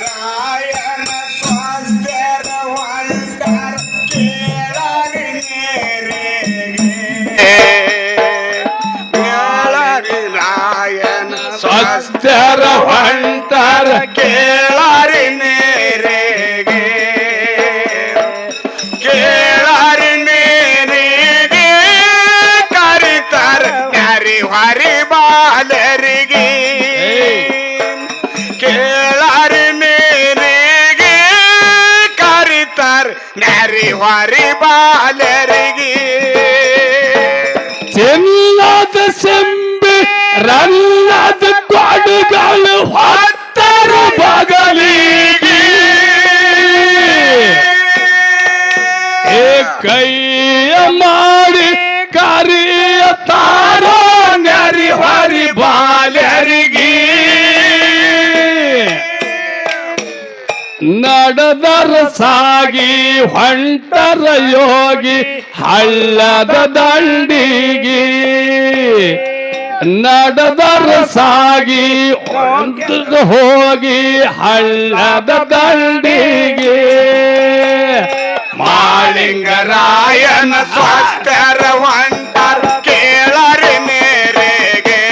ಮಾಳಿಂಗರಾಯನ ಸ್ವಾಸ್ಥ್ಯರ ಹೊಂಟಾರ ಕೇಳರಿ ರಾಯನ ಸ್ವಸ್ಥರ ಹೊಂಟರ ಕೇಳರಿ ನೇರೆಗೆ ಕೇಳರಿ ನೇರೆಗೆ ಕರಿತಾರ ಹರಿ ಹರಿ ಬಾಲರಿಗೆ ಕೇಳರಿ ನೇರೆಗೆ ಕರಿತಾರ ಹರಿ ಹರಿ ಬಾಲರಿಗೆ ಚೆನ್ನದ ಸೆಂಬೆ ರನ್ನದ ಕೊಡುಗಳು ಹೊತ್ತರ ಬಗಲಿಗೆ ಕೈಯ ಮಾಡಿ ಕರಿಯ ತಾರೋ ನೆರಿ ಹರಿ ಬಾಲರಿಗೆ ನಡೆದರ ಸಾಗಿ ಹೊಂಟರ ಯೋಗಿ ಹಳ್ಳದ ದಂಡಿಗೆ ನಡೆದರ ಸಾಗಿ ಹೋಗಿ ಹಳ್ಳದ ದಂಡಿಗೆ ಮಾಳಿಂಗರಾಯನ ಸ್ವಾಸ್ಥ್ಯರ ಹೊಂಟಾರ ಕೇಳರಿ ನೇರೆಗೆ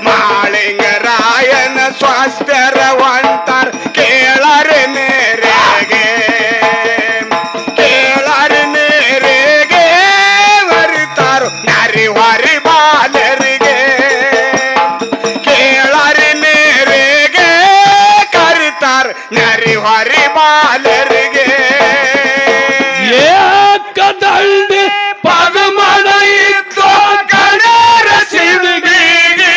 ಮಾಳಿಂಗರಾಯನ ಸ್ವಾಸ್ಥ್ಯರ ಹೊಂಟಾರ ಕೇಳರಿ ನೇರೆಗೆ ಕೇಳರಿ ನೇರೆಗೆ ಹರಿತಾರು ನರಿ ಹರಿ ಬಾಲರಿಗೆ ಕೇಳರಿ ನೇರೆಗೆ ಕರಿತಾರ ನರಿ ಹರಿ ಬಾಲರಿಗೆ ಏಕದಂಡಿ ಪದಮಣ ಇತ್ತು ಕಡರ ಸಿಡಿಗೆ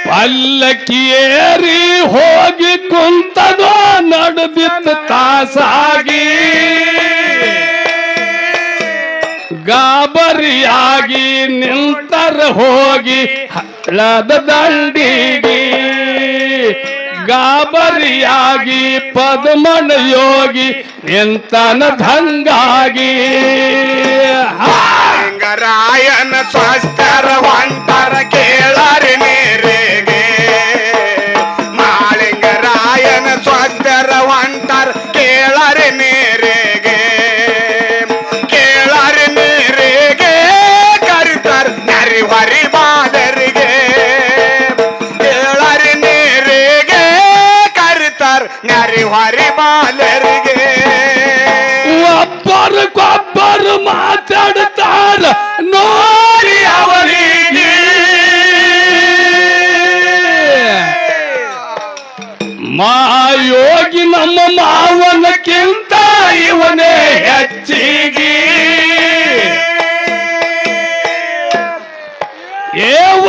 ಪಲ್ಲಕ್ಕಿಯೇರಿ ಹೋಗಿ ಕುಂತದೋ ನಡೆದಿದ್ದ ತಾಸಾಗಿ ಗಾಬರಿಯಾಗಿ ನಿಂತರ ಹೋಗಿ ಹಳ್ಳದ ದಂಡಿಗೆ ಗಾಬರಿಯಾಗಿ ಪದ್ಮನ ಯೋಗಿ ನಿಂತನ ದಂಗಾಗಿ ಮಾಳಿಂಗರಾಯನ ಸ್ವಾಸ್ಥ್ಯರ ಹೊಂಟಾರ ಕೇಳರಿ ನೇರೆಗೆ ಮಾಳಿಂಗರಾಯನ ಸ್ವಾಸ್ಥ್ಯರ ಹೊಂಟಾರ ಕೇಳರಿ ನೇರೆಗೆ ಕೇಳರಿ ನೇರೆಗೆ ಕರಿತಾರ ನರಿ ಹರಿ ಬಾಲರಿಗೆ ಕೇಳರಿ ನೇರೆಗೆ ಕರಿತಾರ ನರಿ ಹರಿ ಬಾಲರಿಗೆ ಒಬ್ಬರಿಗೊಬ್ಬರು ಮಾತಾಡ್ತಾರ ನೋಡಿ ಅವರಿಗೆ ಮಾಯೋಗಿ ನಮ್ಮ ಮಾವನಕ್ಕಿಂತ ಇವನೇ ಹೆಚ್ಚಿಗೆ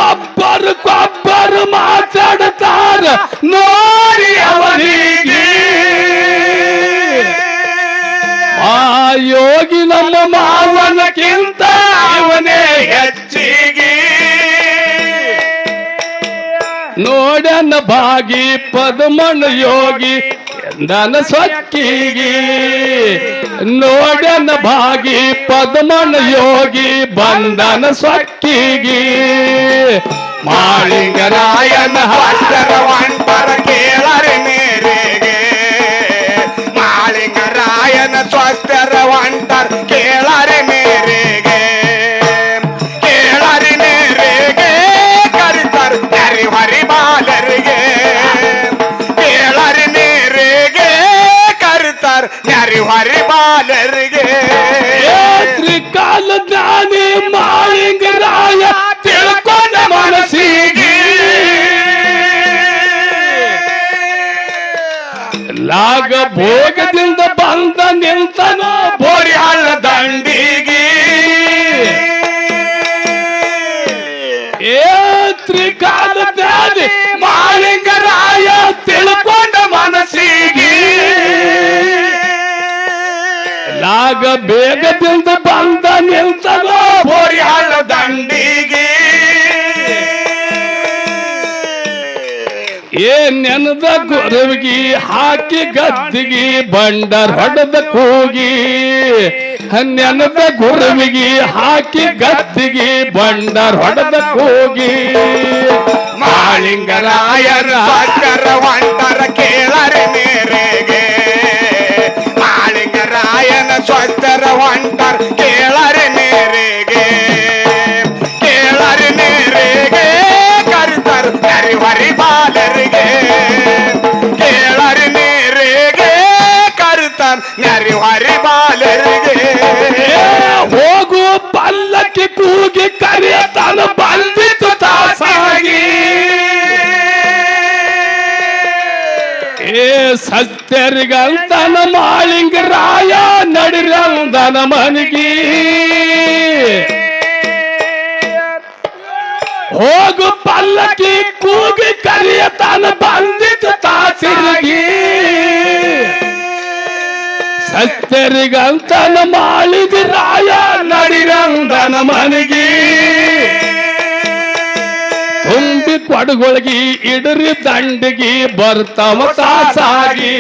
ಒಬ್ಬರಿಗೊಬ್ಬರು ಮಾತಾಡ್ತಾರ ನೋಡಿ ಅವರಿಗೆ ಯೋಗಿ ನಮ್ಮ ಮಾವನಕ್ಕಿಂತ ಇವನೇ ಹೆಚ್ಚಿಗೆ ನೋಡನ ಭಾಗಿ ಪದ್ಮನ ಯೋಗಿ ಎಂದನ ಸ್ವಕ್ಕಿಗೆ ನೋಡನ ಭಾಗಿ ಪದ್ಮನ ಯೋಗಿ ಬಂದನ ಸ್ವಕ್ಕಿಗೆ ಮಾಳಿಂಗರಾಯನ ಸ್ವಾಸ್ಥ್ಯರ ಹೊಂಟಾರ ಕೇಳರಿ ನೇರೆಗೆ ಮಾಳಿಂಗರಾಯನ ಸ್ವಾಸ್ಥ್ಯರ ಹೊಂಟಾರ ಕೇಳರಿ ನೇರೆಗೆ ಕೇಳರಿ ನೇರೆಗೆ ಕರಿತಾರ ಹರಿ ಹರಿ ಬಾಲರಿಗೆ ಕೇಳರಿ ನೇರೆಗೆ ಕರಿತಾರ ಹರಿ ಹರಿ ಬಾಲರಿಗೆ ತ್ರಿಕಾಲ ಜ್ಞಾನಿ ಮಾಳಿಂಗರಾಯ ತಿಳ್ಕೊಂಡ ಮನಸ್ಸಿಗೆ ಲಾಗ ಭೋಗದಿಂದ ಬಂದ ನಿಂತನ ಬೋರಿ ಹಳ್ಳ ದಂಡಿಗೆ ತ್ರಿಕಾಲ ಜ್ಞಾನಿ ಮಾಳಿಂಗರಾಯ ತಿಳ್ಕೊಂಡ ಮನಸ್ಸಿಗೆ ಲಾಗ ಬೇಗದಿಂದ ಬಂದ ನಿಲ್ತನ ಬೋರಿ ಹಳ್ಳ ದಂಡಿಗೆ ನೆನದ ಗುರುವಿಗೆ ಹಾಕಿ ಗದ್ದಿಗೆ ಬಂಡರ್ ಹೊಡೆದ ಕೂಗಿ ನೆನದ ಗುರುವಿಗೆ ಹಾಕಿ ಗತ್ತಿಗೆ ಬಂಡರ್ ಹೊಡೆದ ಕೂಗಿ ಮಾಳಿಂಗರಾಯರ ಸ್ವಸ್ಥರ ಹೊಂಟರ ಕೇಳರೆ ಮೇರೆಗೆ ಮಾಳಿಂಗರಾಯನ ಸ್ವಸ್ಥರ ಹೊಂಟರ ಕೇಳರೆ ಮೇರೆಗೆ ಕೇಳರೆ ಮೇರೆಗೆ ಕರ್ತರ ನರಿ ಹರಿ ಬಾಲರಿಗೆ ಕೇಳರೆ ಮೇರೆಗೆ ಕರ್ತರ ನರಿ ಹರಿ ಬಾಲರಿಗೆ ಹೋಗು ಪಲ್ಲಕ್ಕಿ ಕೂಗಿ ಕರೆಯತಾನ ಬಂದಿತ್ತು ತಾಸಾಗಿ ಏ ಸತ್ಯರಿಗಂತನ ಮಾಳಿಂಗರಾಯ ನಡಿರಂದನ ಮನಿಗಿ ಹೋಗು ಪಲ್ಲಕ್ಕಿ ಕೂಗಿ ಕರೆಯತಾನ ಬಂದಿತ್ತು ತಾಸಿರಗಿ ಸತ್ಯರಿಗಂತನ ಮಾಳಿಂಗರಾಯ ನಡಿರಂದನ ಮನಿಗಿ ತುಂಬಿ ಕೊಡಗೊಳಗಿ ಇಡರಿ ದಂಡಿಗೆ ಬರ್ತಾವ ತಾಸಾಗಿ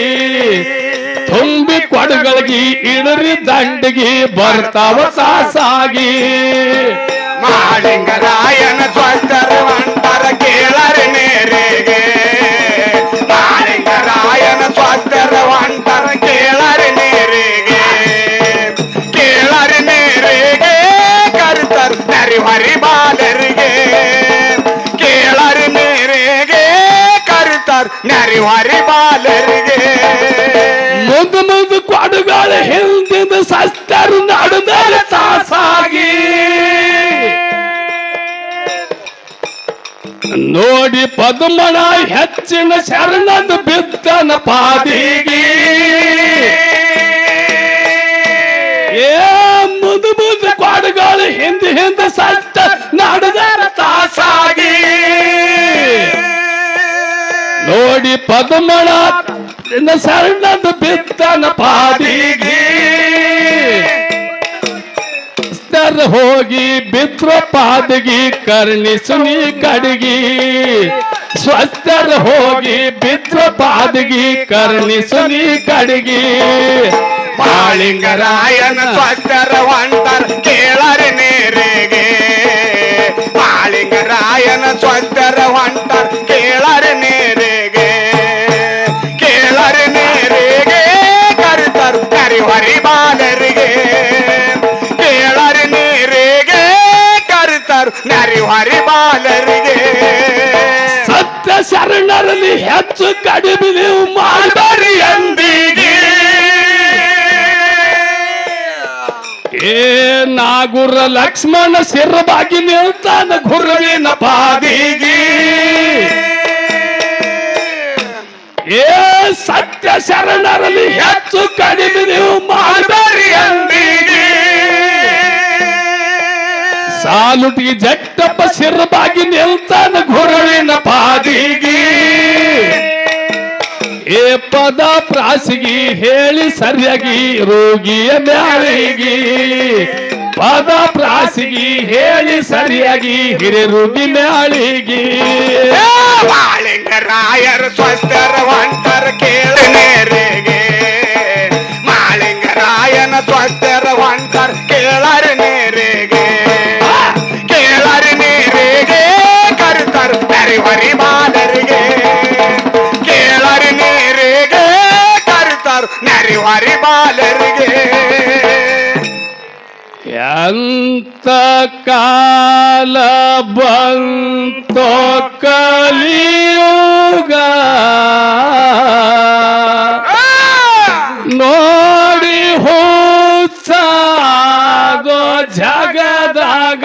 ತುಂಬಿ ಕೊಡಗೊಳಗಿ ಇಡರಿ ದಂಡಿಗೆ ಬರ್ತಾವ ತಾಸಾಗಿ ಮಾಳಿಂಗರಾಯನ ಸ್ವಸ್ಥರ ಹೊಂಟರ ಕೇಳರೆ ಮೇರೆಗೆ ಮಾಳಿಂಗರಾಯನ ಸ್ವಸ್ಥರ ಹೊಂಟರ ಕೇಳರೆ ಮೇರೆಗೆ ಕೇಳರೆ ಮೇರೆಗೆ ಕರ್ತರ ನರಿ ಹರಿ ಬಾಲರಿಗೆ ಕೇಳರೆ ಮೇರೆಗೆ ಕರ್ತರ ನರಿ ಹರಿ ಬಾಲರಿಗೆ ಮುಂದು ಕೊಡಗಳ ಹಿಂದಿನ ಸಸ್ತರು ನಡೆದರೆ ತಾಸಾಗಿ ನೋಡಿ ಪದ್ಮನ ಹೆಚ್ಚಿನ ಶರಣದ ಬಿದ್ದನ ಪಾದಿಗೆ ಏ ಮುಂದು ಕೊಡಗಳ ಹಿಂದೆ ಸಸ್ತ ನಡೆದರ ತಾಸಾಗಿ ನೋಡಿ ಪದ್ಮನ ಶರಣದ ಬಿದ್ದನ ಪಾದಿಗೆ ಹೋಗಿ ಬಿದ್ರ ಪಾದಗಿ ಕರ್ಣಿಸುನಿ ಕಡಗಿ ಸ್ವಸ್ಥರ ಹೋಗಿ ಬಿದ್ರ ಪಾದಗಿ ಕರ್ಣಿಸುನಿ ಕಡಗಿ ಮಾಳಿಂಗರಾಯನ ಸ್ವಸ್ಥರ ಹೊಂಟರ ಕೇಳರೆ ನೇರೆಗೆ ಮಾಳಿಂಗರಾಯನ ಸ್ವಸ್ಥರ ಹೊಂಟರ ಕೇಳರೆ ನೇರೆಗೆ ಕೇಳರೆ ನೇರೆಗೆ ಕರ್ತರ ನರಿ ಹರಿ ಬಾಲರಿಗೆ ಕೇಳರೆ ನೇರೆಗೆ ಕರ್ತರ ನರಿ ಹರಿ ಬಾಲರಿಗೆ ಸತ್ಯ ಶರಣರಲ್ಲಿ ಹೆಚ್ಚು ಕಡಿಮೆ ನೀವು ಮಾಡಬೇಡಿ ಎಂದಿಗೆ ಏ ನಾಗುರ ಲಕ್ಷ್ಮಣ ಶಿರಬಾಗಿ ನಿಲ್ತಾನ ಗುರುವಿನ ಪಾದಿಗೆ ಏ ಸತ್ಯ ಶರಣರಲ್ಲಿ ಹೆಚ್ಚು ಕಡಿಮೆ ನೀವು ಮಾಡಬೇಡಿ ಎಂದಿಗೆ ಸಾಲುಟಿಗೆ ಜಟ್ಟಪ್ಪ ಶಿರಬಾಗಿ ನಿಲ್ತಾನ ಗುರುವಿನ ಪಾದಿಗೆ ಏ ಪದ ಪ್ರಾಸಿಗಿ ಹೇಳಿ ಸರಿಯಾಗಿ ರೋಗಿಯ ಮ್ಯಾಳಿಗಿ ಪದ ಪ್ರಾಸಿಗಿ ಹೇಳಿ ಸರಿಯಾಗಿ ಹಿರಿಯ ರೋಗಿ ಮ್ಯಾಳಿಗಿ ಮಾಳಿಂಗರಾಯರ ಸ್ವಸ್ಥರ ಹೊಂಟರ ಕೇಳಿ ನೇರೆಗೆ ಮಾಳಿಂಗರಾಯನ ಸ್ವಸ್ಥರ ಹೊಂಟರ ಕೇಳರೆ ನೇರೆಗೆ ಕೇಳರೆ ನೇರೆಗೆ ಕರ್ತರ ನರಿ ಹರಿ ಬಾಲರಿಗೆ ಕೇಳರೆ ನೇರೆಗೆ ಕರ್ತರ ನರಿ ಹರಿ ಬಾಲರಿಗೆ ಎಂತ ಕಾಲ ಬಂತೋ ಕಲಿಯುಗ ನೋಡಿ ಹುಚ್ಚಾಗೋ ಜಗದಾಗ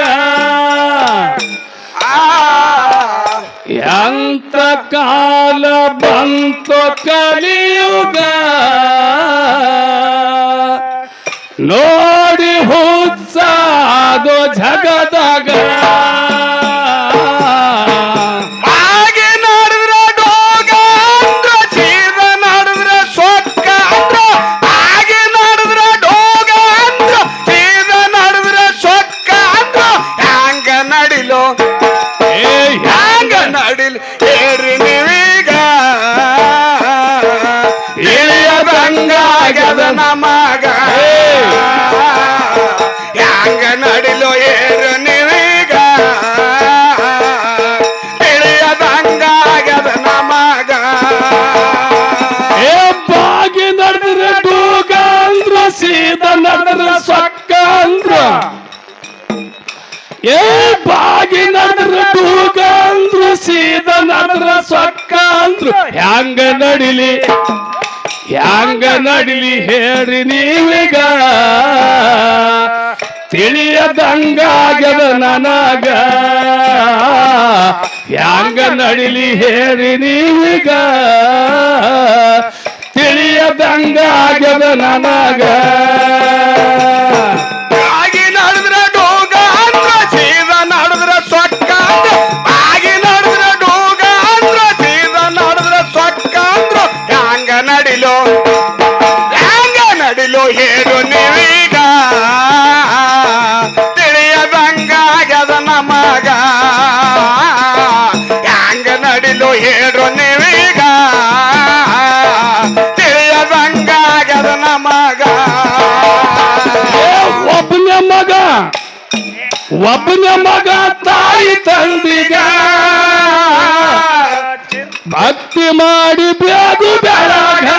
ಎಂತ ಕಾಲ ಬಂತೋ ಕಲಿಯುಗ ನೋಡಿ ಹುಚ್ಚಾದೋ ಜಗದಾಗ ಹಾಗೆ ನಡೆದ್ರ ಡೋಗ ಅಂದ್ರ ಸೀದ ನಡೆದ್ರ ಸೊಕ್ಕ ಅಂದ್ರ ಹಾಗೆ ನಡೆದ್ರ ಡೋಗ ಅಂದ್ರ ಸೀದ ನಡೆದ್ರ ಸೊಕ್ಕ ಅಂದ್ರ ಹ್ಯಾಂಗ ನಡಿಲೋ ಹ್ಯಾಂಗ ನಡಿಲ್ ಏರಿ ನೀವೀಗ ಇಳಿಯದಂಗಾಗದ ನಮಗ ಬಾಗಿ ನಡೆದ್ರ ಡೂಗ ಅಂದ್ರು ಸೀದ ನಡೆದ್ರ ಸೊಕ್ಕ ಅಂದ್ರು ಹ್ಯಾಂಗ ನಡಿಲಿ ಹೇಳ್ರಿ ನೀವೀಗ ತಿಳಿಯದಂಗಾಗ್ಯದ ನನಗ ಹ್ಯಾಂಗ ನಡಿಲಿ ಹೇಳ್ರಿ ನೀವೀಗ ತಿಳಿಯದಂಗಾಗ್ಯದ ನನಗ ಬಾಗಿ ನಡೆದ್ರ ಡೋಗ ಅಂದ್ರ ಸೀದ ನಡೆದ್ರ ಸೊಕ್ಕ ಅಂದ್ರ ಬಾಗಿ ನಡೆದ್ರ ಡೋಗ ಅಂದ್ರ ಸೀದ ನಡೆದ್ರ ಸೊಕ್ಕ ಅಂದ್ರ ಹ್ಯಾಂಗ ನಡಿಲೋ ಹೇಳು ನೀವೀಗ ತಿಳಿಯದಂಗಾಗ್ಯದ ನಮಗ ಹ್ಯಾಂಗ ನಡಿಲೋ ಹೇಳು ನೀವೀಗ ತಿಳಿಯದಂಗಾಗ್ಯದ ನಮಗ ಒಬ್ಬನ ಮಗ ತಾಯಿ ತಂದಿಗ ಭಕ್ತಿ ಮಾಡಿ ಬೇಗು ಬೆಳಗ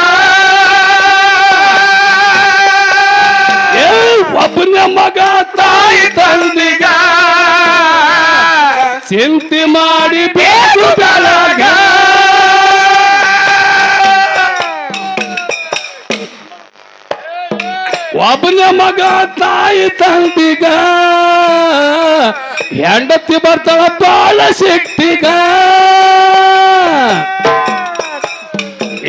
ಒಬ್ಬನ ಮಗ ತಾಯಿ ತಂದಿಗ ಚಿಂತೆ ಮಾಡಿ ಬೇಗು ಬೆಳಗ ಒಬ್ಬನ ಮಗ ತಾಯಿ ತಂದಿಗ ಹೆಂಡತಿ ಬರ್ತಾಳ ಬಾಳ ಸಿಟ್ಟಿಗ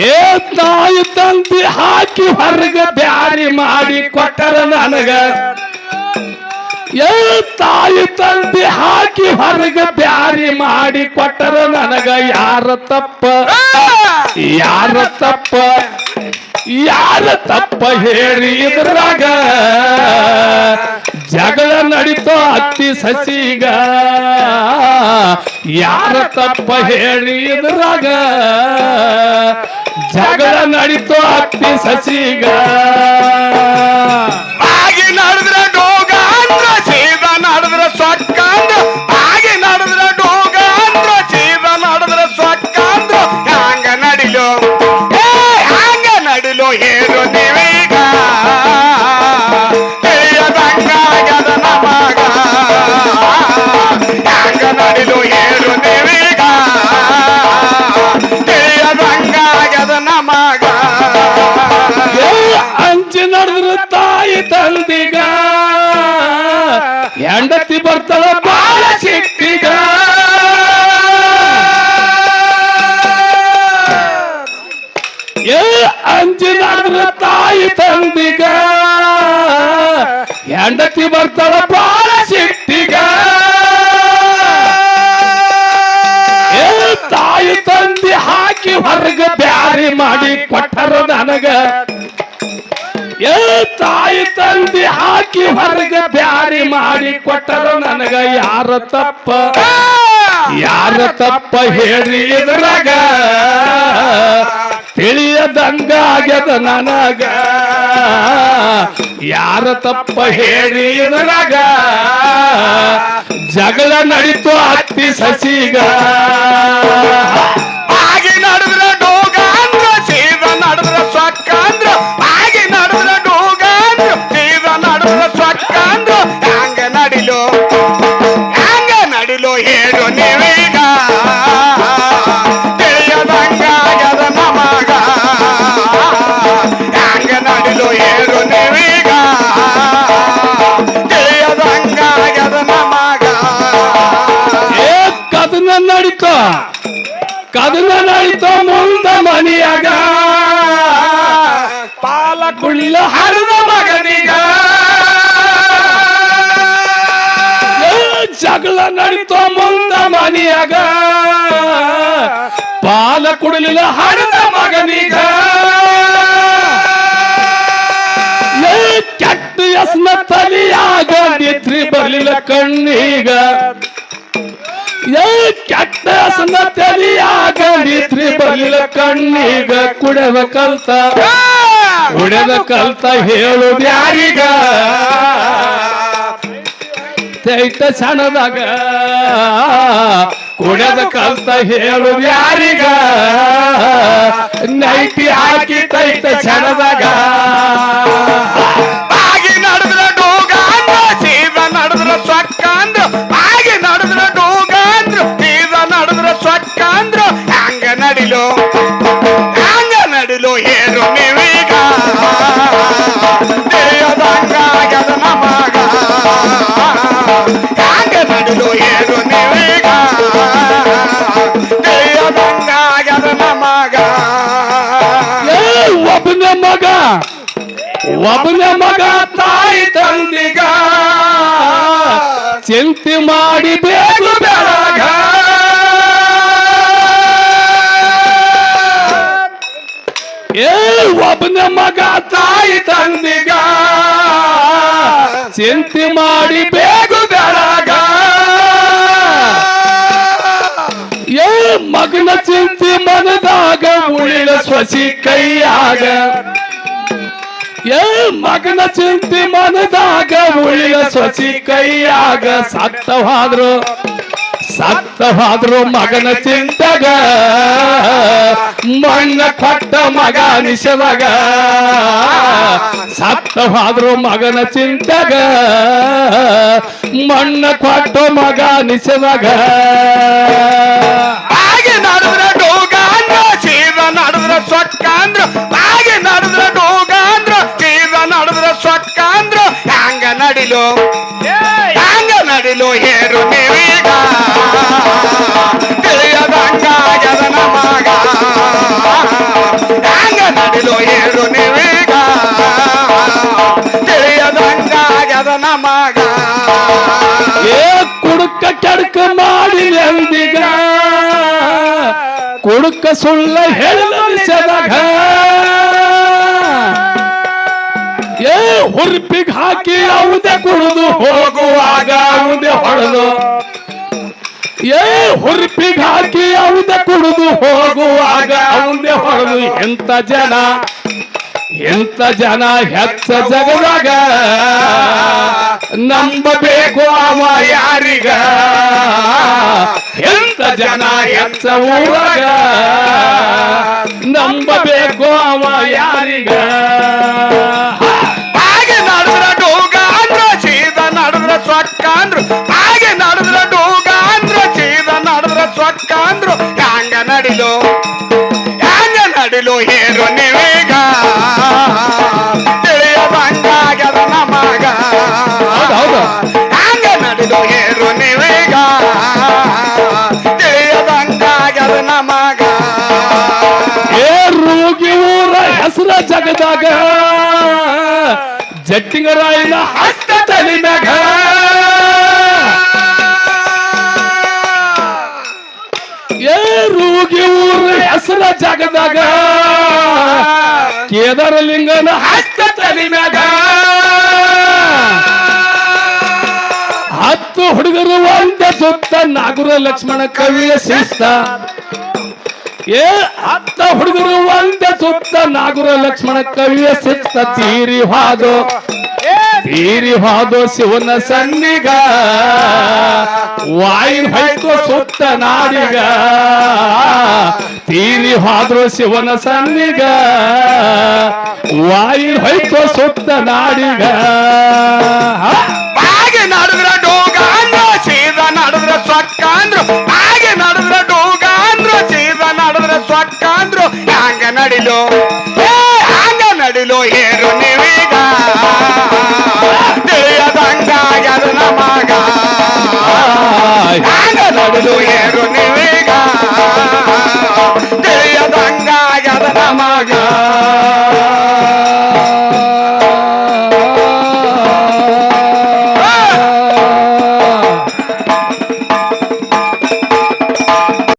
ಏ ತಾಯಿ ತಂದಿ ಹಾಕಿ ಹೊರಗ ಬ್ಯಾರಿ ಮಾಡಿ ಕೊಟ್ಟರ ನನಗ ಏ ತಾಯಿ ತಂದಿ ಹಾಕಿ ಹೊರಗ ಬ್ಯಾರಿ ಮಾಡಿ ಕೊಟ್ಟರ ನನಗ ಯಾರ ತಪ್ಪ ಹೇಳಿ ಇದ್ರಾಗ ಜಗಳ ನಡೀತೋ ಅತ್ತಿ ಸಸಿಗ ಯಾರ ತಪ್ಪ ಹೇಳಿ ಇದ್ರಾಗ ಜಗಳ ನಡೀತೋ ಅತ್ತಿ ಸಸಿಗ ಬಾಗಿ ನಡೆದ್ರ ಡೋಗ ಅಂದ್ರ ಸೀದ ನಡೆದ್ರ ಸೊಕ್ಕ ಅಂದ್ರ ಬಾಗಿ ನಡೆದ್ರ ಡೋಗ ಅಂದ್ರ ಸೀದ ನಡೆದ್ರ ಸೊಕ್ಕ ಅಂದ್ರ ಹ್ಯಾಂಗ ನಡಿಲೋ ಹೇಳು ನೀವೀಗ ತಿಳಿಯದಂಗಾಗ್ಯದ ನಮಗ ಹ್ಯಾಂಗ ನಡಿಲು ಹೇಳು ನೀವೀಗ ತಿಳಿಯದಂಗಾಗ್ಯದ ನಮಗ ಅಂಚಿ ನಡೆದ್ರು ತಾಯಿ ತಂದಿಗ ಹೆಂಡತಿ ಬರ್ತಾಳ ಬಾಳ ಸಿಟ್ಟಿಗ ಅಂಚಿ ನಡೆದ್ರು ತಾಯಿ ತಂದಿಗ ಹೆಂಡತಿ ಬರ್ತಾಳ ಬಾಳ ಸಿಟ್ಟಿಗ ತಾಯಿ ತಂದಿ ಹಾಕಿ ಹೊರಗ ಬ್ಯಾರಿ ಮಾಡಿ ಕೊಟ್ಟರ ನನಗ ತಾಯಿ ತಂದಿ ಹಾಕಿ ಹೊರಗ ಬ್ಯಾರಿ ಮಾಡಿ ಕೊಟ್ಟರ ನನಗ ಯಾರ ತಪ್ಪ ಹೇಳ್ರಿ ಇದ್ರಾಗ ತಿಳಿಯದಂಗಾಗ್ಯದ ನನಗ ಯಾರ ತಪ್ಪ ಹೇಳಿ ಇದ್ರಾಗ ಜಗಳ ನಡೀತು ಅತ್ತಿ ಸಸಿಗ ಬಾಗಿ ನಡೆದ್ರ ಡೋಗ ಅಂದ್ರ ಸೀದ ನಡೆದ್ರ ಸೊಕ್ಕ ಅಂದ್ರ ಬಾಗಿ ನಡೆದ್ರ ಡೋಗ ಅಂದ್ರ ಸೀದ ನಡೆದ್ರ ಸೊಕ್ಕ ಅಂದ್ರ ಹ್ಯಾಂಗ ನಡಿಲೋ ಹೇಳು ನೀವೀಗ ತಿಳಿಯದಂಗಾಗ್ಯದ ನಮಗ ಹ್ಯಾಂಗ ನಡಿಲೋ ಹೇಳು ನೀವೀಗ ತಿಳಿಯದಂಗಾಗ್ಯದ ನಮಗ ಕದನ ನಡೀತೋ ಮುಂದ ಮನಿಯಾಗ ಪಾಲ ಕುಳ್ಳ ಹರಿದ ಮಗನಿಗ ಜಗಳ ನಡೀತೋ ಮುಂದ ಮನಿಯಾಗ ಪಾಲ ಕುಡಲಿಲ್ಲ ಹರಿದ ಮಗನಿಗ ಕೆಟ್ಟ ಯಸ್ನ ತಲಿಯಾಗ ನಿದ್ರಿ ಬರ್ಲಿಲ್ಲ ಕಣ್ಣೀಗ ಕೆಟ್ಟ ಯಸ್ನ ತಲಿಯಾಗ ನಿದ್ರಿ ಬರ್ಲಿಲ್ಲ ಕಣ್ಣೀಗ ಕುಡದ ಕಲ್ತ ಹೇಳುದು ಯಾರಿಗ ತೈತ ಸಣದಾಗ ಕುಡದ ಕಲ್ತ ಹೇಳುದು ಯಾರಿಗ ನೈಟಿ ಹಾಕಿ ತೈತ ಸಣದಾಗ ಬಾಗಿ ನಡೆದ್ರ ಡೋಗ ಅಂದ್ರ ಸೀದ ನಡೆದ್ರ ಸೊಕ್ಕ ಅಂದ್ರ ಬಾಗಿ ಒಬ್ಬನ ಮಗ ತಾಯಿ ತಂದಿಗ ಚಿಂತೆ ಮಾಡಿ ಬೇಕು ಬೆಳಗ ಏ ಒಬ್ಬನ ಮಗ ತಾಯಿ ತಂದಿಗ ಚಿಂತೆ ಮಾಡಿ ಬೇಕು ಬೆಳಗ ಏ ಮಗನ ಚಿಂತೆ ಮನದಾಗ ಉಳಿದ ಸ್ವಸಿ ಕೈಯಾಗ ಏ ಮಗನ ಚಿಂತೆ ಮನದಾಗ ಉಳಿದ ಸ್ವಸಿ ಕೈಯಾಗ ಸತ್ತವಾದ್ರು ಮಗನ ಚಿಂತಗ ಮಣ್ಣ ಕೊಟ್ಟ ಮಗ ನಿಶವಾಗ ಸತ್ತವಾದ್ರು ಮಗನ ಚಿಂತಗ ಮಣ್ಣ ಕೊಟ್ಟ ಮಗ ನಿಶವಾಗ ಹಾಗೆ ನಡೆದ್ರ ಡೋಗ ಅಂದ್ರ ಸೀದ ನಡೆದ್ರ ಸೊಕ್ಕ ಅಂದ್ರ ಹಾಗೆ ನಡೆದ್ರ ಡೋಗ ಅಂದ್ರ ಸೀದ ನಡೆದ್ರ ಸೊಕ್ಕ ಅಂದ್ರ ಹ್ಯಾಂಗ ನಡಿಲು ಹೇರು ನೀವೀಗ ತಿಳಿಯದಂಗಾಗದ ನಮಗ ಹ್ಯಾಂಗ ನಡಿಲು ಹೇರು ನೀವೀಗ ತಿಳಿಯದಂಗಾಗದ ನಮಗ ಏ ಕುಡುಕ ಕೆಡಕ ಮಾಡಿ ಎಂದಿಗ ಕುಡುಕ ಸುಳ್ಳ ಹೇಳಿದಾಗ ಏ ಹುರ್ಪಿಗೆ ಹಾಕಿ ಯಾವುದೇ ಕುಡಿದು ಹೋಗುವಾಗ ಯಾವುದೇ ಹೊಡೆದು ಏ ಹುರ್ಪಿಗೆ ಹಾಕಿ ಯಾವುದೇ ಕುಡಿದು ಹೋಗುವಾಗ ಯಾವುದೇ ಹೊಡೆದು ಎಂತ ಜನ ಹೆಚ್ಚ ಜಗದಾಗ ನಂಬಬೇಕು ಅವ ಯಾರಿಗ ಎಂತ ಜನ ಹೆಚ್ಚ ಊರಾಗ ನಂಬಬೇಕು ಅವ ಯಾರಿಗ ಹಾಗೆ ನಡೆದ್ರ ಡೋಗ ಅಂದ್ರ ಸೀದ ನಡೆದ್ರ ಸೊಕ್ಕ ಅಂದ್ರು ಹಾಗೆ ನಡೆದ್ರ ಡೋಗ ಅಂದ್ರ ಸೀದ ನಡೆದ್ರ ಸೊಕ್ಕ ಅಂದ್ರು ಹ್ಯಾಂಗ ನಡಿಲು ಹೇರು ನೀವೀಗ ತಿಳಿಯದಂಗಾಗದ ನಮಗ ಹ್ಯಾಂಗ ನಡಿಲು ಹೇರು ನೀವೀಗ ತಿಳಿಯದಂಗಾಗದ ನಮಗ ಏ ರೂಗಿ ಊರ ಹೆಸರ ಜಗದಾಗ ಜಟ್ಟಿಂಗರಾಯನ ಹಸ್ತ ತಲೆ ಮ್ಯಾಗ ಏ ರೂಗಿ ಊರ ಹೆಸರ ಜಗದಾಗ ಕೇದಾರಲಿಂಗನ ಹಸ್ತ ತಲೆ ಮ್ಯಾಗ 10 ಹುಡುಗರು ಒಂದೇ ಸುತ್ತ ನಾಗುರ ಲಕ್ಷ್ಮಣ ಕವಿಯ ಶಿಸ್ತ ಏ 10 ಹುಡುಗರು ಒಂದೇ ಸುತ್ತ ನಾಗುರ ಲಕ್ಷ್ಮಣ ಕವಿಯ ಶಿಸ್ತ ತೀರಿ ಹಾದು ಶಿವನ ಸನ್ನಿಗ ವಾಯಿನ್ ಹೊಯ್ತು ಸುತ್ತ ನಾಡಿಗ ತೀರಿ ಹಾದ್ರು ಶಿವನ ಸನ್ನಿಗ ವಾಯಿನ್ ಹೊಯ್ತು ಸುತ್ತ ನಾಡಿಗ ಹಾಗೆ ನಡೆದ್ರ ಡೋಗ ಅಂದ್ರ ಸೀದ ನಡೆದ್ರ ಸೊಕ್ಕ ಅಂದ್ರು ಹಾಗೆ ನಡೆದ್ರ ಡೋಗ ಅಂದ್ರ ಸೀದ ನಡೆದ್ರ ಸೊಕ್ಕ ಅಂದ್ರು ಹ್ಯಾಂಗ ನಡಿಲು ಹೇರು ನೀವೀಗ ತಿಳಿಯದಂಗಾಗದ ನಮಗ ಹ್ಯಾಂಗ ನಡಿಲು ಹೇರು ನೀವೀಗ